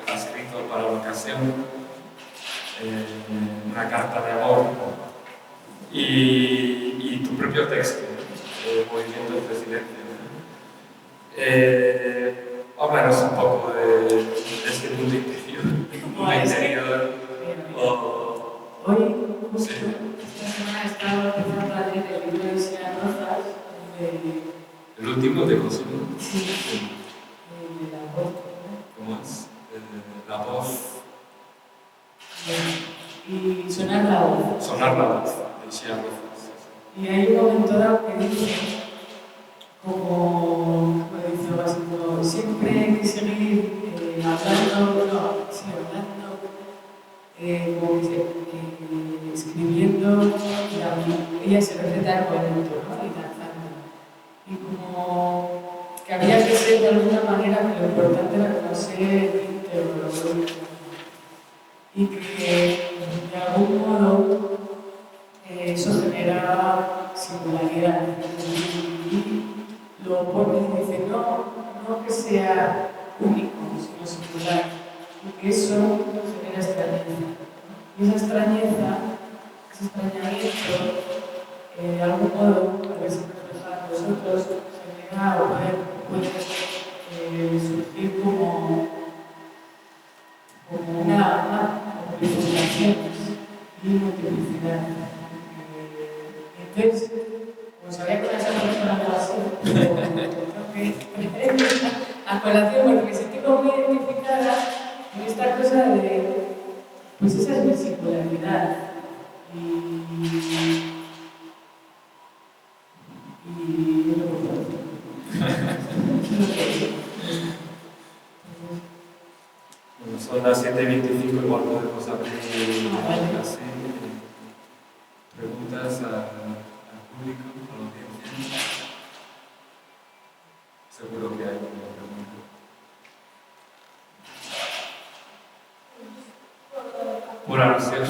B: ha escrito para la ocasión, una carta de amor, y tu propio texto, Movimiento entre Silencio. Háblanos un poco de este mundo interior,
C: Hoy, justo, esta semana he estado empezando a leer el libro de Isiar Rozas,
B: el último de consumo.
C: Sí, de la voz.
B: ¿Cómo es? La voz.
C: Y sonar la voz.
B: Sonar la voz, de Isiar Rozas.
C: Y hay un momento dado que dice, como dice básico, siempre hay que seguir hablando, como dice, escribiendo, y ella se receta al momento, ¿no? Y danzando. Y como que había que ser de alguna manera que lo importante era no ser íntegro, y que de algún modo eso genera singularidad. Y lo pone y dice, no que sea único, sino singular, y que eso genera extrañeza. Y esa extrañeza, ese extrañamiento, de algún modo, a veces reflejado en nosotros, genera o puede surgir como una multiplicación y multiplicidad. Entonces, como sabía que esa persona algo así, a colación, porque me sentí como muy identificada en esta cosa de, pues esa es mi singularidad. Y es lo que
B: Bueno, son las 7:25, igual podemos abrir así preguntas al público, a la audiencia. Seguro que hay una pregunta. Por alusión.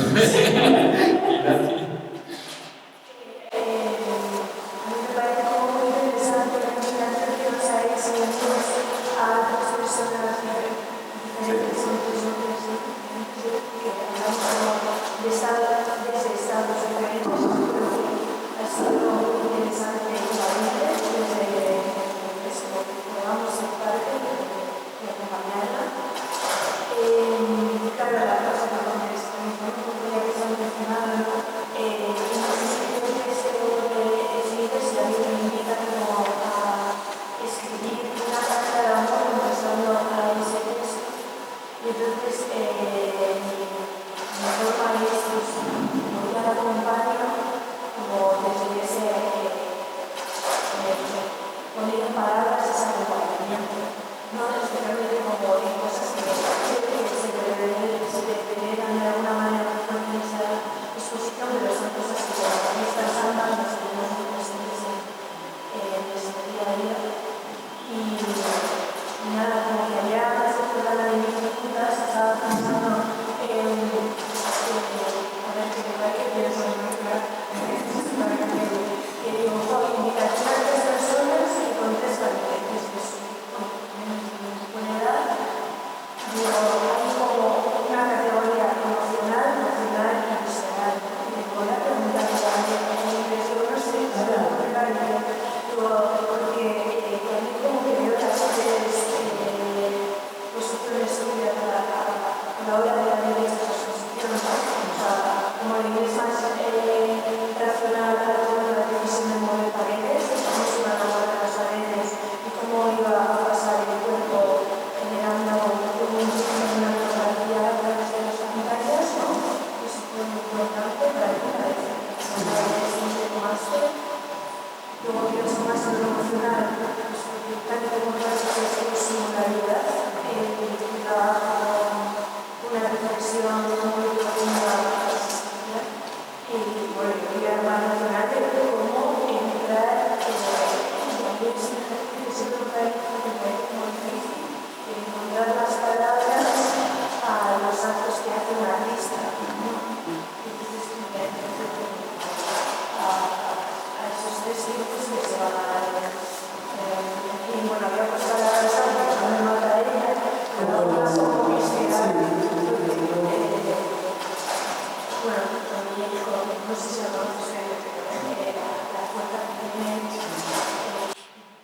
D: bueno, también dijo, no sé si lo conoces, la puerta que tiene.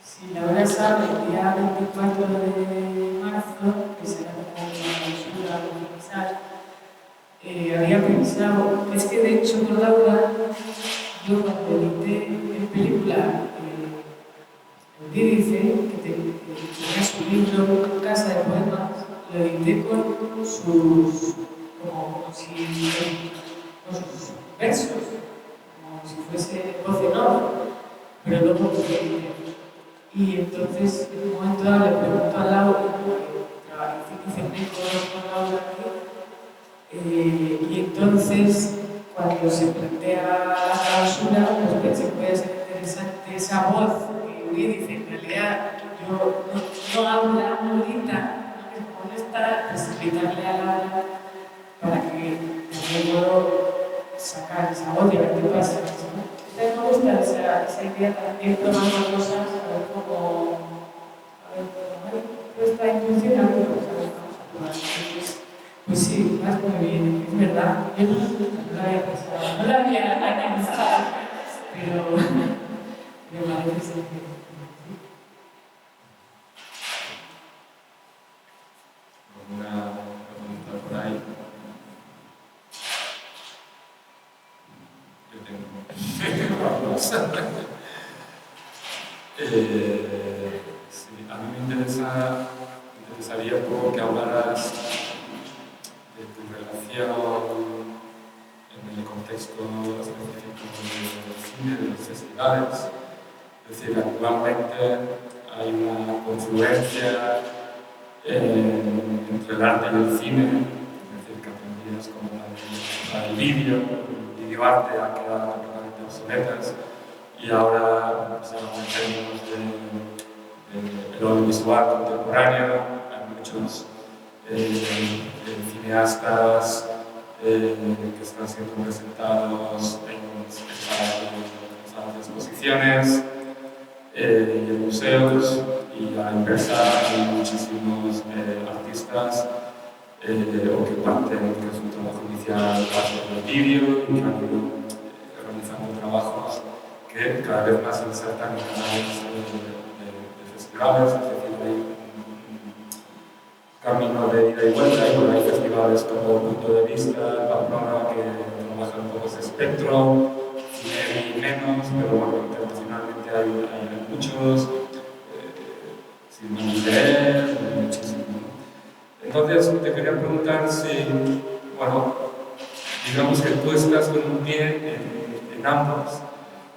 C: Sí, la obra sale el día 24 de marzo, que será como una clausura o quizás. Había pensado, es que de hecho con Laura, yo cuando edité en película el dice que tenía su libro Casa de Poemas, lo edité con sus, como si, con sus versos, como si fuese voz en off, pero luego lo edité. Y entonces en un momento dado le pregunto a Laura, que hice un con Laura aquí, y entonces cuando se plantea la clausura, pues pensé que podía ser interesante esa voz que dice, en realidad yo no habla, no grita, no está, pues invitarle a Laura para que también puedo sacar esa voz y a ver qué pasa. Entonces me gusta esa idea también probando cosas, a ver cómo, esta intuición a ver cómo pues sí, vas muy bien, es verdad. Yo no lo había pensado, no lo había analizado, pero me parece ser que
B: ¿Alguna pregunta por ahí? Yo tengo. Sí, a mí me interesaría un poco que hablaras de tu relación en el contexto específico del cine, de los festivales. Es decir, actualmente hay una confluencia entre el arte y el cine, es decir, que aprendías como el videoarte ha quedado completamente obsoletas y ahora, pues, en términos del audiovisual contemporáneo, hay muchos cineastas que están siendo presentados en salas de exposiciones y en museos, y a la inversa hay muchísimos artistas o que parten de su trabajo inicial parte del vídeo y que han ido realizando trabajos que cada vez más se insertan en canales de festivales, es decir, hay un camino de ida y vuelta, y bueno, hay festivales como Punto de Vista, Pamplona, que trabajan un poco ese espectro, cine y menos, pero bueno, internacionalmente hay muchos, Cine muchísimo. Entonces, te quería preguntar si, bueno, digamos que tú estás con un pie en ambos,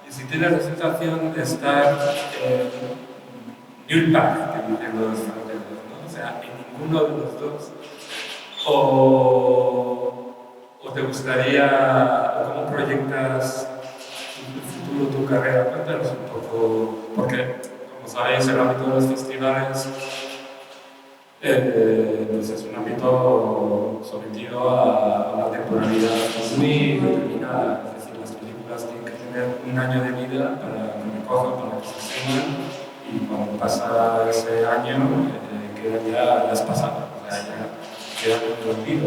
B: y si tienes la sensación de estar en New Pack, que dicen los franceses, ¿no? O sea, en ninguno de los dos, o te gustaría, o cómo proyectas tu futuro, tu carrera. Cuéntanos un poco, porque, como sabéis, el ámbito de los festivales pues es un ámbito sometido a una temporalidad muy determinada. Es decir, las películas tienen que tener un año de vida para que me cojan, para que se estrenan, y cuando pasa ese año, quedan ya las pasadas, o sea, ya quedan en el olvido.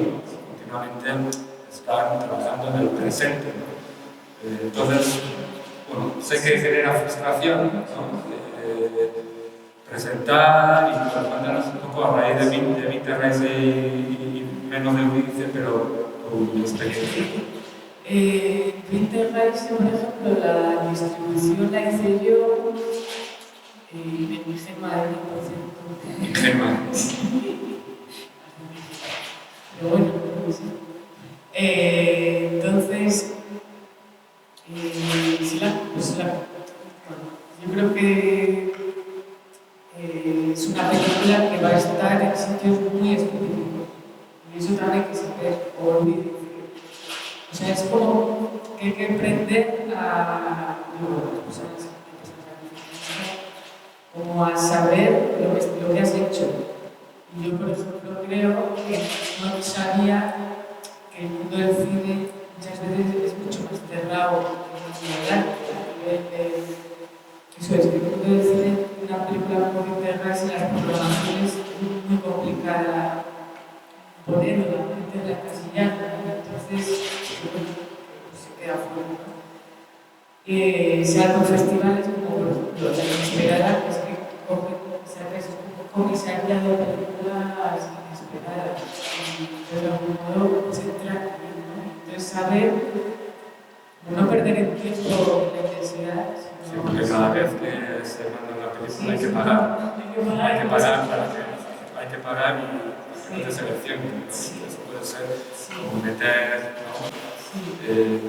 B: Continuamente están trabajando en el presente, ¿no? Entonces, bueno, sé que genera frustración, ¿no? Presentar y cuéntanos un poco a raíz de Winter y menos de Eurídice, pero tu experiencia.
C: Winter Rise, por ejemplo, la distribución la hice yo en Gema de 100%.
B: En Gema.
C: Pero bueno, sí. Entonces, yo creo que es una película que va a estar en sitios muy específicos, y eso también hay que saber o olvidar. O sea, es como que hay que aprender como a saber lo que has hecho. Y yo, por ejemplo, creo que no sabía que el mundo del cine muchas veces es mucho más cerrado que el arte. Eso es, que el mundo del cine, una película como Winter y las programaciones es muy complicada ponerlo, meterla, encasillarla. Entonces, Se hacen festivales como por ejemplo la Inesperada, que es que es un comisaría de películas inesperadas y de algún modo pues entra aquí, ¿no? Entonces saber no perder el tiempo en la intensidad.
B: Sí, porque cada vez que se manda una película hay que pagar. Hay que pagar para que hay que pagar y te seleccionen. Eso puede ser como meter, ¿no?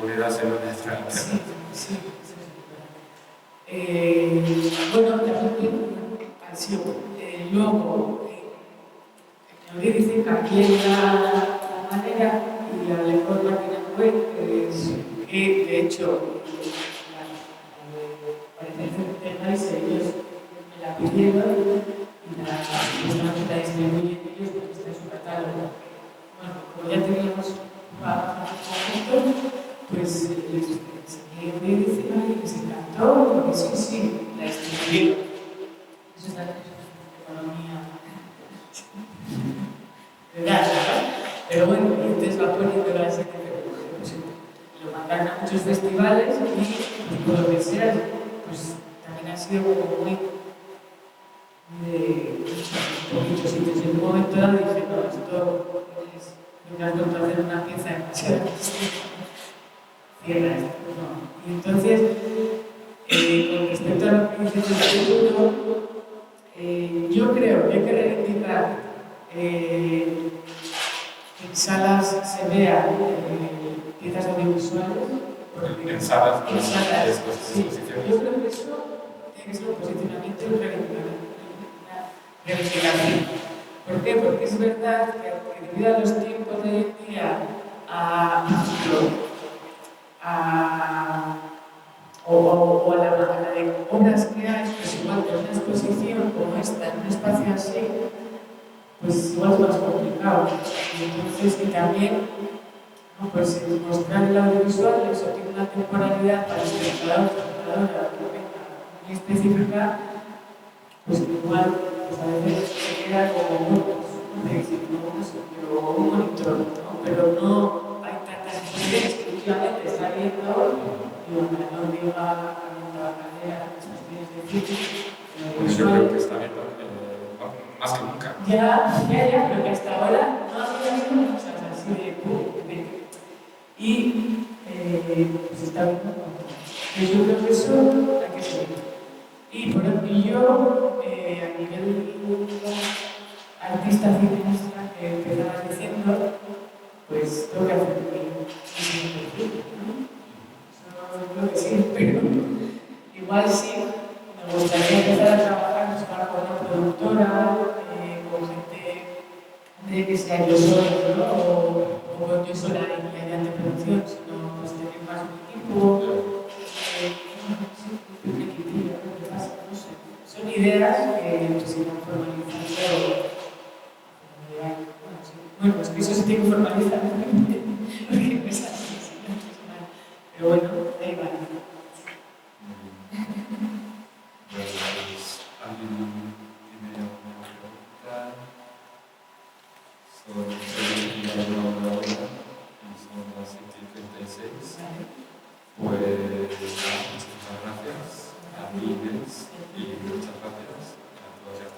B: Monedas en una extranjera.
C: Sí. Bueno, también ha sido luego me dice cambié la manera y hablé con Martina Cue, que de hecho parece que ellos me la pidieron y la distribuyen ellos porque está en su catálogo. Bueno, como ya teníamos un conjunto, pues les enseñé una edición y les encantó, porque sí, la distribuyeron. Eso es la economía. Pero bueno, entonces va poniendo la serie, pues, lo mandaron a muchos festivales y por lo que sea, pues también ha sido como muy de poquitos sitios. En un momento dado dije, no, esto es una vuelto a hacer una pieza demasiado cierra esto, no. Y entonces, con respecto a lo que dices del segundo, yo creo que hay que reivindicar en salas se vean piezas audiovisuales.
B: En salas,
C: sí. Yo creo que eso tiene que ser un posicionamiento y una reivindicación. ¿Por qué? Porque es verdad que debido a los tiempos de hoy en día, o a la de obras que hay, pues igual que una exposición como esta, en un espacio así, pues igual es más complicado. Y entonces, y también, ¿no? Pues mostrar el audiovisual, eso tiene una temporalidad para el espectador muy específica, pues igual, pues a veces se queda como un monitor, ¿no? Pero no hay tantas exposiciones que últimamente está viendo, digo, no digo a la carrera, las exposiciones de cine,
B: yo creo que está viendo más que nunca.
C: Ya, pero que hasta ahora no había habido muchas así de y pues está viendo. Pues yo creo que eso hay que seguir. Y por ejemplo, yo a nivel artista cineasta que estabas diciendo, pues tengo que hacer mi perfil, ¿no? Eso creo que sí, pero igual sí, me gustaría empezar a trabajar pues, con una productora, con gente que sea yo sola, ¿no? O con yo sola y mediante producción, sino pues tener más un equipo, un equipillo, no sé. Son ideas que se van formalizando. Bueno, es que eso se tiene que formalizar, porque no es así, pero bueno, ahí va.
B: Pues, ¿alguien tiene alguna pregunta? Soy una hora y son las 7:36. Pues muchas gracias a Inés y muchas gracias a todos.